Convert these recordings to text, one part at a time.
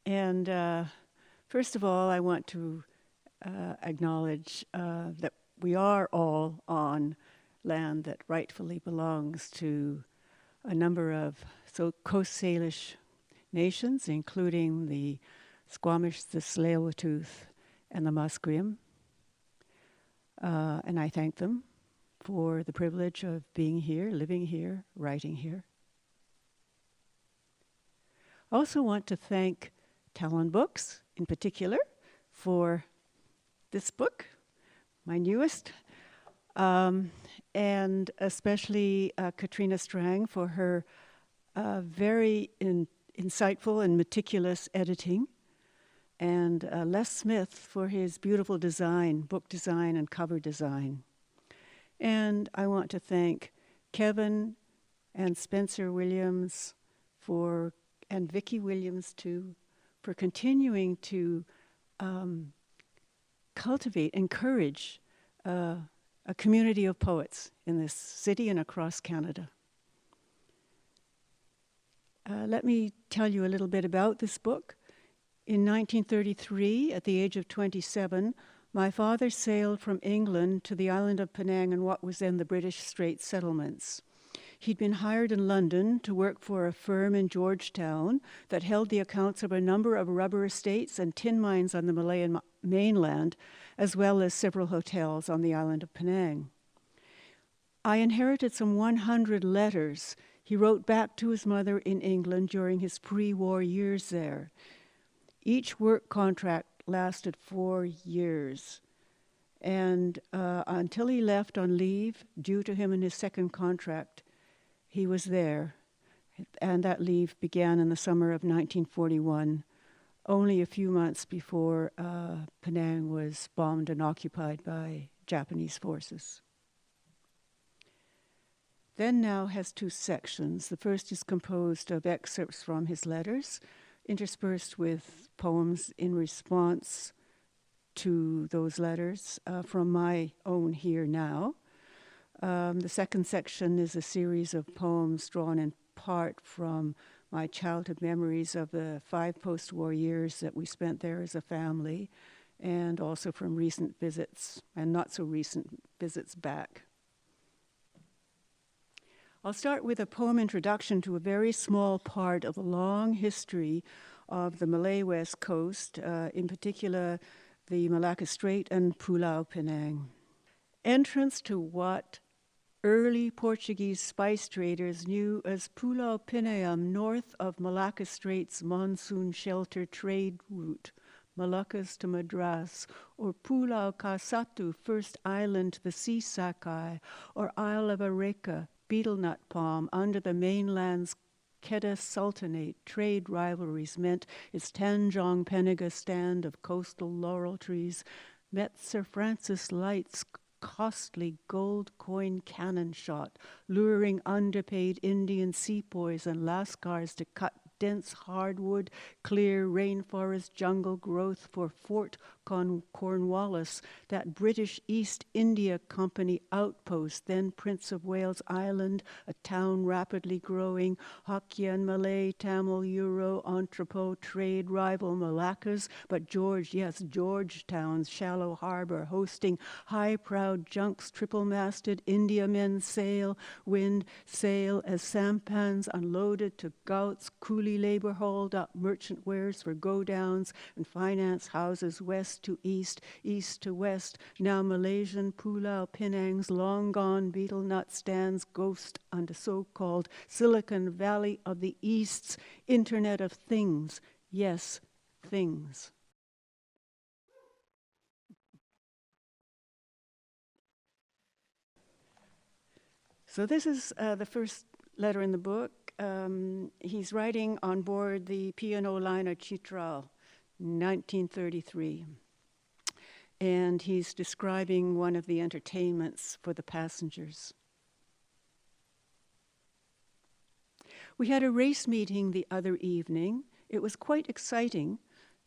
And first of all, I want to acknowledge that we are all on land that rightfully belongs to a number of Coast Salish nations, including the Squamish, the Tsleil-Waututh, and the Musqueam. And I thank them for the privilege of being here, living here, writing here. I also want to thank Talonbooks, in particular, for this book, my newest, and especially Katrina Strang for her very insightful and meticulous editing, and Les Smith for his beautiful design, book design and cover design. And I want to thank Kevin and Spencer Williams and Vicki Williams too, for continuing to cultivate, encourage a community of poets in this city and across Canada. Let me tell you a little bit about this book. In 1933, at the age of 27, my father sailed from England to the island of Penang in what was then the British Straits Settlements. He'd been hired in London to work for a firm in Georgetown that held the accounts of a number of rubber estates and tin mines on the Malayan mainland, as well as several hotels on the island of Penang. I inherited some 100 letters he wrote back to his mother in England during his pre-war years there. Each work contract lasted 4 years. And until he left on leave, due to him in his second contract, he was there. And that leave began in the summer of 1941, only a few months before Penang was bombed and occupied by Japanese forces. Then Now has two sections. The first is composed of excerpts from his letters, interspersed with poems in response to those letters from my own Here Now. The second section is a series of poems drawn in part from my childhood memories of the 5 post-war years that we spent there as a family, and also from recent visits and not so recent visits back. I'll start with a poem introduction to a very small part of a long history of the Malay West Coast, in particular the Malacca Strait and Pulau Penang. Entrance to what early Portuguese spice traders knew as Pulau Penang, north of Malacca Strait's monsoon shelter trade route, Moluccas to Madras, or Pulau Kasatu, first island to the sea Sakai, or Isle of Areca, betel nut palm, under the mainland's Kedah Sultanate. Trade rivalries meant its Tanjong Penaga stand of coastal laurel trees met Sir Francis Light's costly gold coin cannon shot, luring underpaid Indian sepoys and lascars to cut dense hardwood, clear rainforest jungle growth for Fort Cornwallis, that British East India Company outpost, then Prince of Wales Island, a town rapidly growing, Hokkien, Malay, Tamil, Euro, entrepot, trade rival Malaccas, but Georgetown's shallow harbor, hosting high-prowed junks, triple-masted Indiamen sail, wind sail as sampans unloaded to Gauts, coolie labor hauled up merchant wares for go-downs and finance houses west to east, east to west. Now Malaysian Pulau Penang's long-gone betel nut stands ghost under so-called Silicon Valley of the East's Internet of Things. Yes, things. So this is the first letter in the book. He's writing on board the P&O liner Chitral, 1933. And he's describing one of the entertainments for the passengers. We had a race meeting the other evening. It was quite exciting.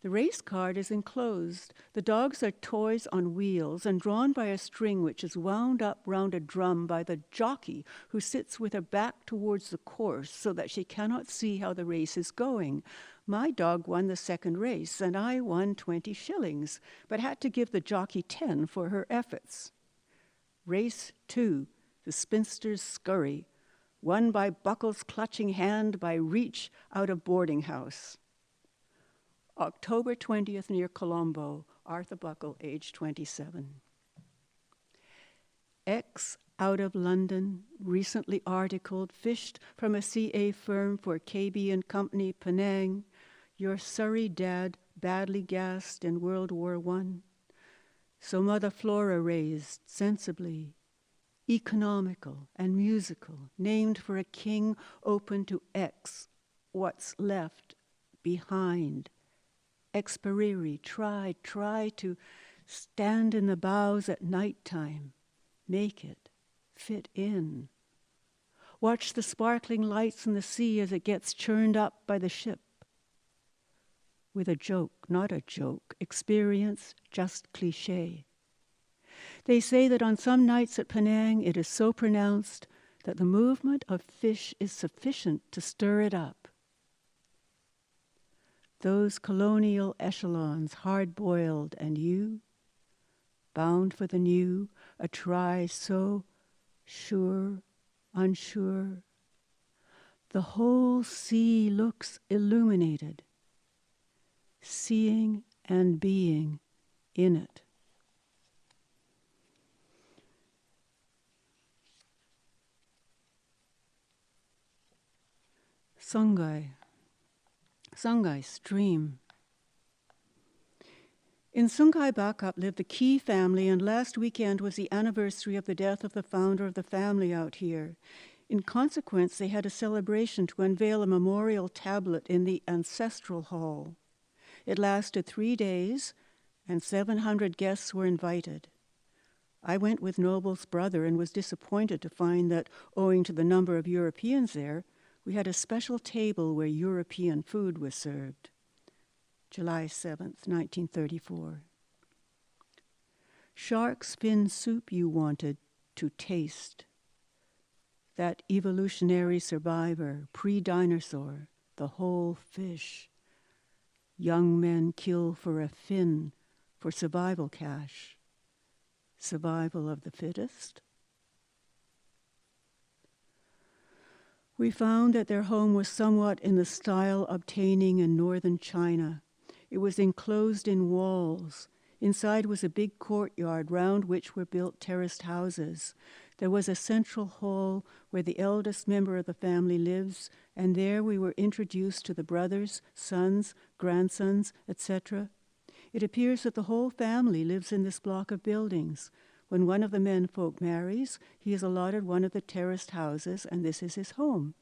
The race card is enclosed. The dogs are toys on wheels and drawn by a string which is wound up round a drum by the jockey, who sits with her back towards the course so that she cannot see how the race is going. My dog won the second race, and I won 20 shillings, but had to give the jockey 10 for her efforts. Race 2, the spinster's scurry, won by Buckle's clutching hand by reach out of boarding house. October 20th near Colombo, Arthur Buckle, age 27. X out of London, recently articled, fished from a CA firm for KB and Company, Penang. Your Surrey dad, badly gassed in World War I. So Mother Flora raised, sensibly, economical and musical, named for a king open to X, what's left behind. Experiri, try to stand in the bows at night time, make it fit in. Watch the sparkling lights in the sea as it gets churned up by the ship. With a joke, not a joke, experience, just cliché. They say that on some nights at Penang it is so pronounced that the movement of fish is sufficient to stir it up. Those colonial echelons, hard-boiled, and you, bound for the new, a try so sure, unsure. The whole sea looks illuminated, seeing and being in it. Sungai stream. In Sungai Bakap lived the Key family, and last weekend was the anniversary of the death of the founder of the family out here. In consequence, they had a celebration to unveil a memorial tablet in the ancestral hall. It lasted 3 days, and 700 guests were invited. I went with Noble's brother and was disappointed to find that, owing to the number of Europeans there, we had a special table where European food was served. July 7th, 1934. Shark's fin soup you wanted to taste. That evolutionary survivor, pre-dinosaur, the whole fish. Young men kill for a fin, for survival cash. Survival of the fittest. We found that their home was somewhat in the style obtaining in northern China. It was enclosed in walls. Inside was a big courtyard round which were built terraced houses. There was a central hall where the eldest member of the family lives, and there we were introduced to the brothers, sons, grandsons, etc. It appears that the whole family lives in this block of buildings. When one of the menfolk marries, he is allotted one of the terraced houses, and this is his home.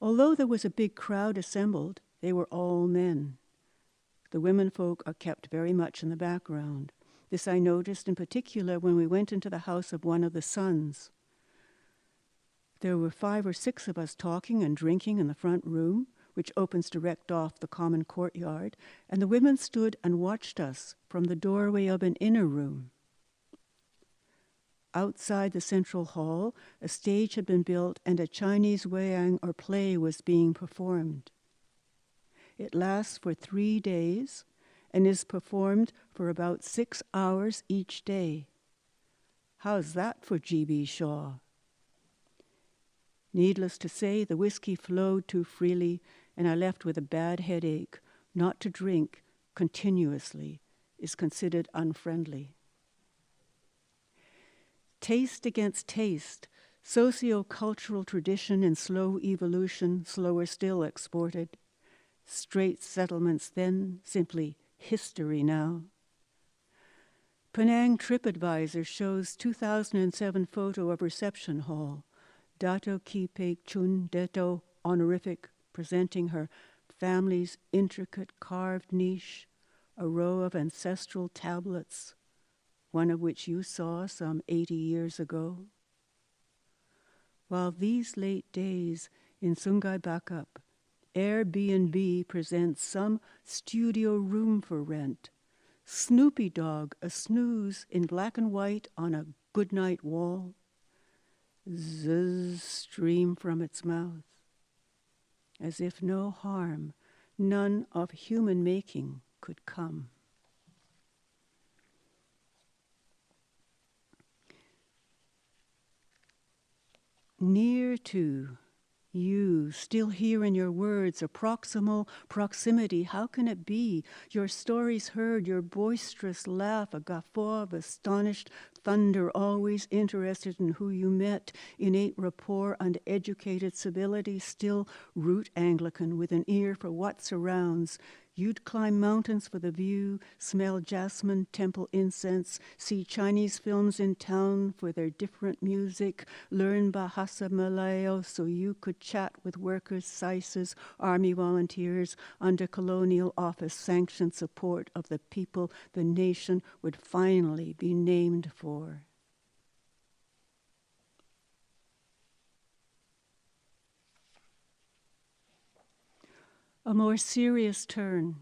Although there was a big crowd assembled, they were all men. The womenfolk are kept very much in the background. This I noticed in particular when we went into the house of one of the sons. There were 5 or 6 of us talking and drinking in the front room, which opens direct off the common courtyard, and the women stood and watched us from the doorway of an inner room. Outside the central hall, a stage had been built and a Chinese wayang or play was being performed. It lasts for 3 days and is performed for about 6 hours each day. How's that for G.B. Shaw? Needless to say, the whiskey flowed too freely, and I left with a bad headache. Not to drink continuously is considered unfriendly. Taste against taste, socio-cultural tradition and slow evolution, slower still exported. Straight settlements then, simply history now. Penang TripAdvisor shows 2007 photo of reception hall. Dato Ki Pek Chun Deto honorific, presenting her family's intricate carved niche, a row of ancestral tablets, one of which you saw some 80 years ago. While these late days in Sungai Bakap, Airbnb presents some studio room for rent. Snoopy Dog, a snooze in black and white on a goodnight wall. Zzz stream from its mouth. As if no harm, none of human making could come. Near to you, still here in your words, a proximal proximity, how can it be? Your stories heard, your boisterous laugh, a guffaw of astonished thunder, always interested in who you met, innate rapport, uneducated civility, still root Anglican, with an ear for what surrounds. You'd climb mountains for the view, smell jasmine, temple incense, see Chinese films in town for their different music, learn Bahasa Malayo so you could chat with workers, SISES, army volunteers, under colonial office sanctioned support of the people the nation would finally be named for. A more serious turn.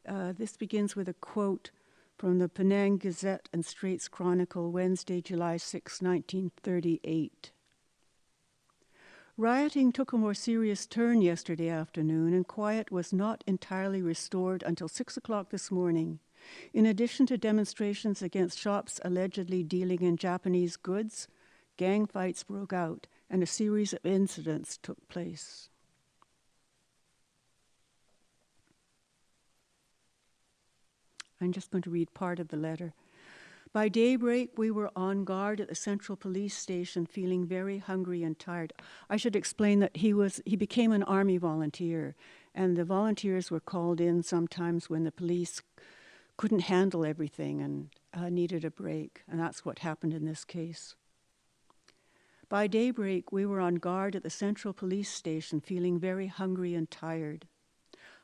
This begins with a quote from the Penang Gazette and Straits Chronicle, Wednesday, July 6, 1938. Rioting took a more serious turn yesterday afternoon, and quiet was not entirely restored until 6 o'clock this morning. In addition to demonstrations against shops allegedly dealing in Japanese goods, gang fights broke out, and a series of incidents took place. I'm just going to read part of the letter. By daybreak, we were on guard at the Central Police Station, feeling very hungry and tired. I should explain that he became an army volunteer, and the volunteers were called in sometimes when the police couldn't handle everything and needed a break, and that's what happened in this case. By daybreak, we were on guard at the Central Police Station, feeling very hungry and tired.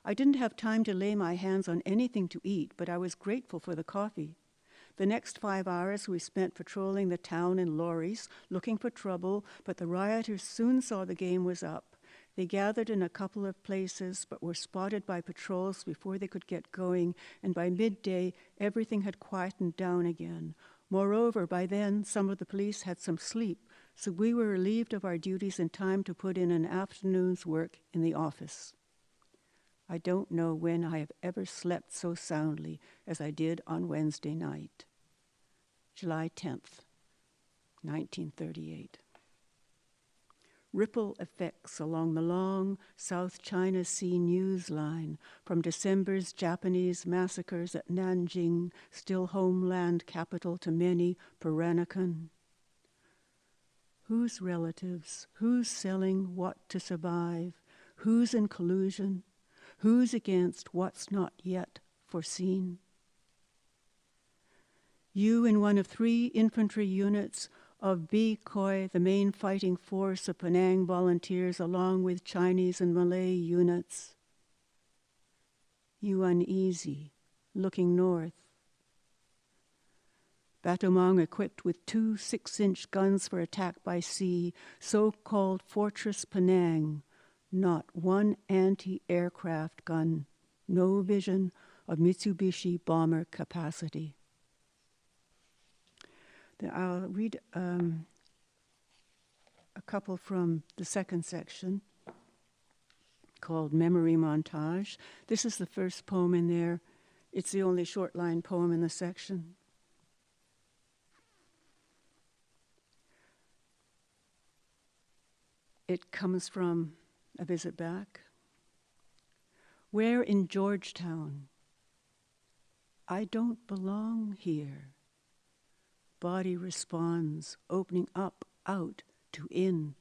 I didn't have time to lay my hands on anything to eat, but I was grateful for the coffee. The next 5 hours we spent patrolling the town in lorries, looking for trouble, but the rioters soon saw the game was up. They gathered in a couple of places, but were spotted by patrols before they could get going, and by midday, everything had quietened down again. Moreover, by then, some of the police had some sleep, so we were relieved of our duties in time to put in an afternoon's work in the office. I don't know when I have ever slept so soundly as I did on Wednesday night. July 10th, 1938. Ripple effects along the long South China Sea news line from December's Japanese massacres at Nanjing, still homeland capital to many, Peranakan. Whose relatives? Who's selling what to survive? Who's in collusion? Who's against what's not yet foreseen? You in one of 3 infantry units of B Khoi, the main fighting force of Penang volunteers, along with Chinese and Malay units. You uneasy, looking north. Battlemang equipped with 2 6-inch guns for attack by sea, so-called Fortress Penang. Not one anti-aircraft gun, no vision of Mitsubishi bomber capacity. Then I'll read a couple from the second section called Memory Montage. This is the first poem in there. It's the only short line poem in the section. It comes from a visit back. Where in Georgetown? I don't belong here. Body responds, opening up, out to in,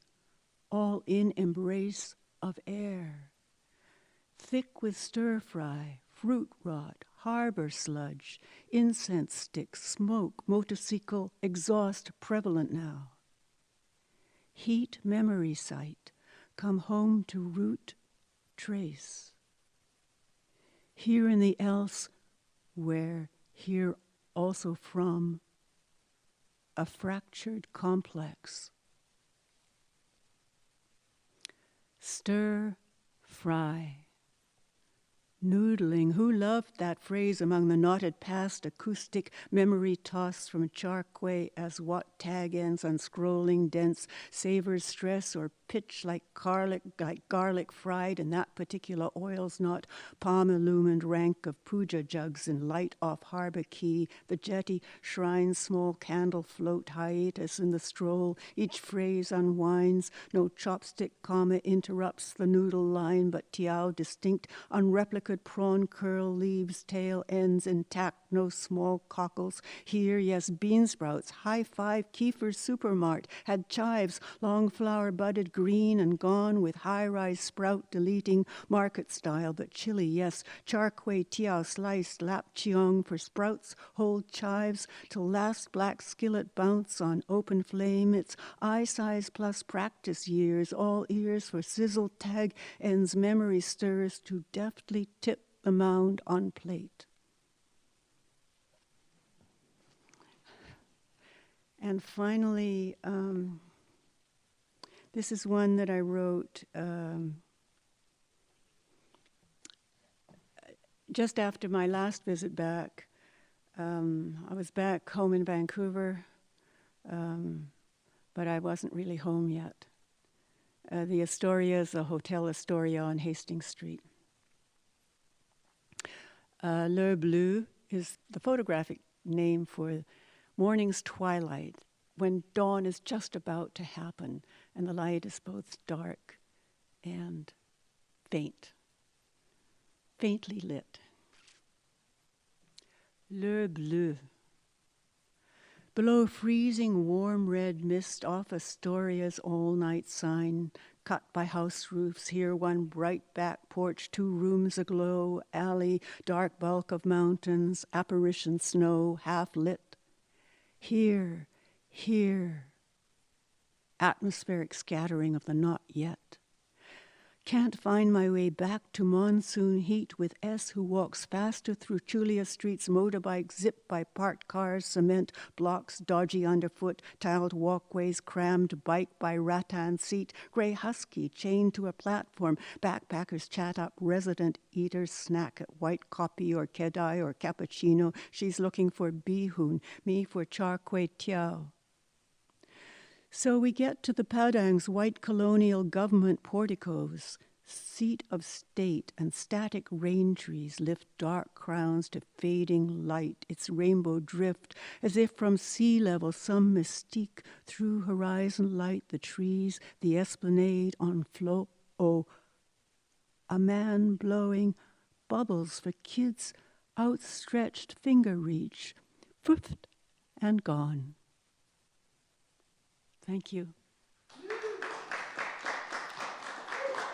all in embrace of air. Thick with stir-fry, fruit rot, harbor sludge, incense sticks, smoke, motorcycle, exhaust prevalent now. Heat memory site, come home to root, trace. Here in the else, where, here also from, a fractured complex. Stir, fry. Noodling, who loved that phrase among the knotted past acoustic memory tossed from Charquay as what tag ends on scrolling dense savors stress or pitch like garlic fried in that particular oil's not palm illumined rank of puja jugs in light off harbor quay, the jetty shrine small candle float hiatus in the stroll, each phrase unwinds, no chopstick comma interrupts the noodle line, but tiao distinct unreplicated prawn curl leaves, tail ends intact, no small cockles. Here, yes, bean sprouts, high five, Kiefer's Supermart, had chives, long flower budded green and gone with high-rise sprout deleting, market style, but chili, yes, Charquay tiao sliced, lap chiong for sprouts, hold chives, till last black skillet bounce on open flame, its eye size plus practice years, all ears for sizzle tag ends memory stirs to deftly tip the mound on plate. And finally, this is one that I wrote just after my last visit back. I was back home in Vancouver, but I wasn't really home yet. The Astoria is a Hotel Astoria on Hastings Street. L'heure bleue is the photographic name for morning's twilight, when dawn is just about to happen and the light is both dark and faintly lit. L'heure bleue. Below freezing warm red mist off Astoria's all-night sign, cut by house roofs, here one bright back porch, 2 rooms aglow, alley, dark bulk of mountains, apparition snow, half lit. Here, atmospheric scattering of the not yet. Can't find my way back to monsoon heat with S who walks faster through Chulia Street's motorbike, zipped by parked cars, cement blocks, dodgy underfoot, tiled walkways, crammed bike by rattan seat, gray husky chained to a platform, backpackers chat up, resident eaters snack at white coffee or kedai or cappuccino. She's looking for bihun, me for Charquay tiao. So we get to the Padang's white colonial government porticos, seat of state, and static rain trees lift dark crowns to fading light, its rainbow drift, as if from sea level some mystique through horizon light, the trees, the esplanade on flow, a man blowing bubbles for kids' outstretched finger reach, foofed and gone. Thank you.